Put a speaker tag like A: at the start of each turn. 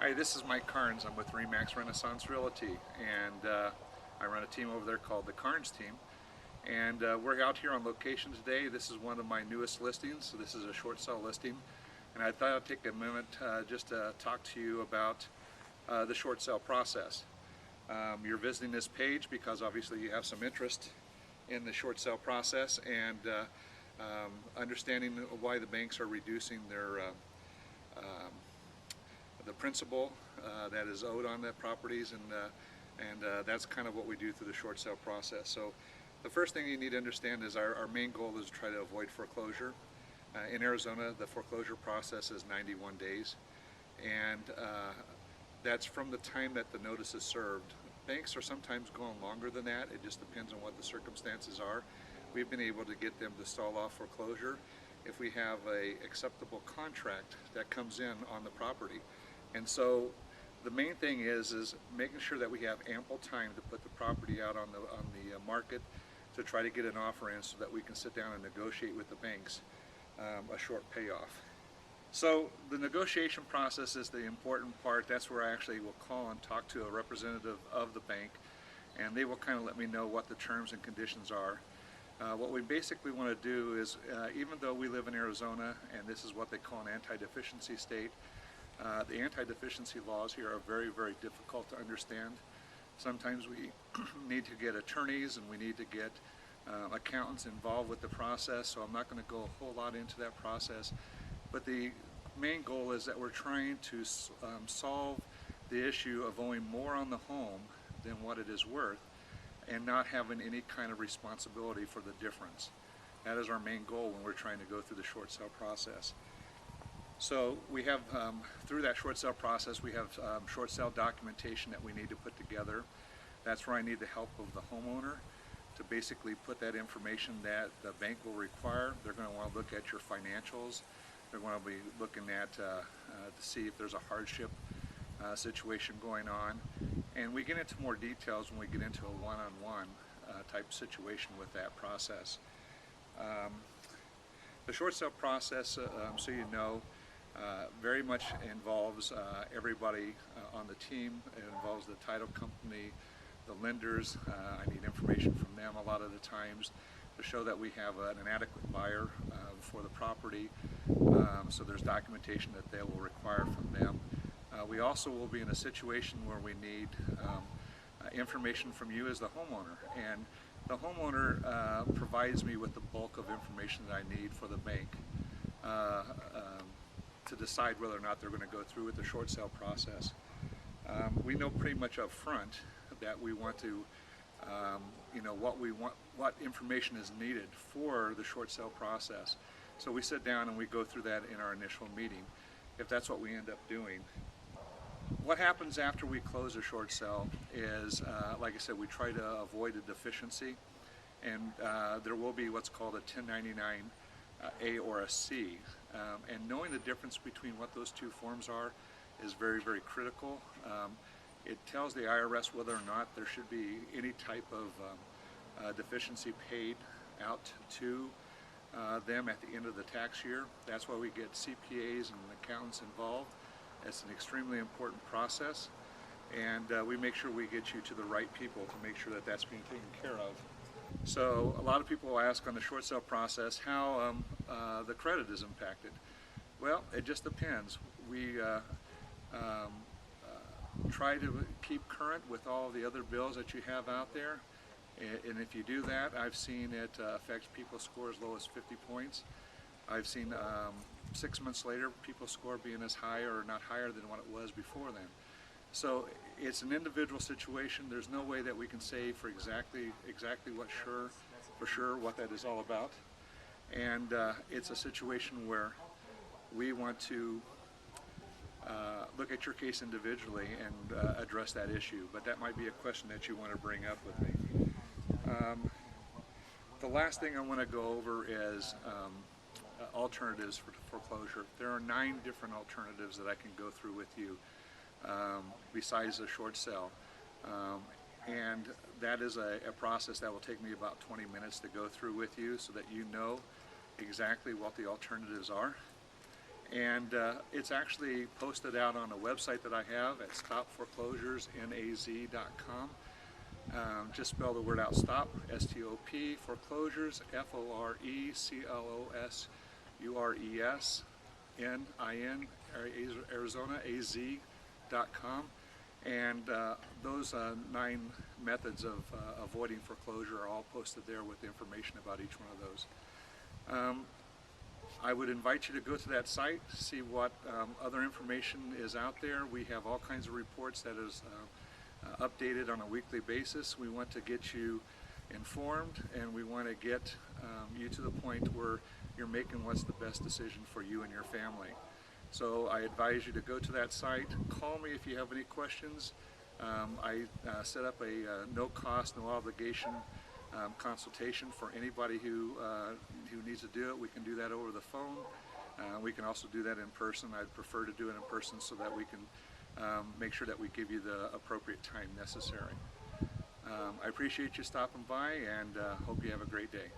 A: Hi, this is Mike Carnes. I'm with Remax Renaissance Realty, and I run a team over there called the Carnes team. And we're out here on location today. This is one of my newest listings, so this is a short sale listing. And I thought I'd take a moment just to talk to you about the short sale process. You're visiting this page because obviously you have some interest in the short sale process and understanding why the banks are reducing their the principal that is owed on the properties, and that's kind of what we do through the short sale process. So the first thing you need to understand is our main goal is to try to avoid foreclosure. In Arizona, the foreclosure process is 91 days, and that's from the time that the notice is served. Banks are sometimes going longer than that. It just depends on what the circumstances are. We've been able to get them to stall off foreclosure if we have a acceptable contract that comes in on the property. And so the main thing is making sure that we have ample time to put the property out on the market to try to get an offer in so that we can sit down and negotiate with the banks a short payoff. So the negotiation process is the important part. That's where I actually will call and talk to a representative of the bank, and they will kind of let me know what the terms and conditions are. What we basically want to do is, even though we live in Arizona and this is what they call an anti-deficiency state, the anti-deficiency laws here are very, very difficult to understand. Sometimes we need to get attorneys and we need to get accountants involved with the process, so I'm not going to go a whole lot into that process. But the main goal is that we're trying to solve the issue of owing more on the home than what it is worth and not having any kind of responsibility for the difference. That is our main goal when we're trying to go through the short sale process. So we have, through that short sale process, we have short sale documentation that we need to put together. That's where I need the help of the homeowner to basically put that information that the bank will require. They're going to want to look at your financials. They're going to be looking at to see if there's a hardship situation going on. And we get into more details when we get into a one-on-one type situation with that process. The short sale process, so you know, very much involves everybody on the team. It involves the title company, the lenders. I need information from them a lot of the times to show that we have an adequate buyer for the property. So there's documentation that they will require from them. We also will be in a situation where we need information from you as the homeowner, and the homeowner provides me with the bulk of information that I need for the bank to decide whether or not they're going to go through with the short sale process. We know pretty much up front that we want to, you know, what information is needed for the short sale process. So we sit down and we go through that in our initial meeting, if that's what we end up doing. What happens after we close a short sale is, like I said, we try to avoid a deficiency, and there will be what's called a 1099A or a C. And knowing the difference between what those two forms are is very, very critical. It tells the IRS whether or not there should be any type of deficiency paid out to them at the end of the tax year. That's why we get CPAs and accountants involved. It's an extremely important process, and we make sure we get you to the right people to make sure that that's being taken care of. So a lot of people will ask on the short sale process how the credit is impacted. Well, it just depends. We try to keep current with all the other bills that you have out there, and if you do that, I've seen it affect people's score as low as 50 points. I've seen 6 months later people's score being as high or not higher than what it was before then. So it's an individual situation. There's no way that we can say for exactly for sure what that is all about. And it's a situation where we want to look at your case individually and address that issue. But that might be a question that you want to bring up with me. The last thing I want to go over is alternatives for foreclosure. There are 9 different alternatives that I can go through with you besides a short sale. And that is a process that will take me about 20 minutes to go through with you so that you know exactly what the alternatives are. And it's actually posted out on a website that I have at stopforeclosuresnaz.com. Just spell the word out, stop, S-T-O-P, foreclosures, F-O-R-E-C-L-O-S-U-R-E-S, N-I-N, Arizona, AZ.com. And those 9 methods of avoiding foreclosure are all posted there with information about each one of those. I would invite you to go to that site, see what other information is out there. We have all kinds of reports that is updated on a weekly basis. We want to get you informed, and we want to get you to the point where you're making what's the best decision for you and your family. So I advise you to go to that site. Call me if you have any questions. I set up a no cost, no obligation consultation for anybody who needs to do it. We can do that over the phone. We can also do that in person. I'd prefer to do it in person so that we can make sure that we give you the appropriate time necessary. I appreciate you stopping by, and hope you have a great day.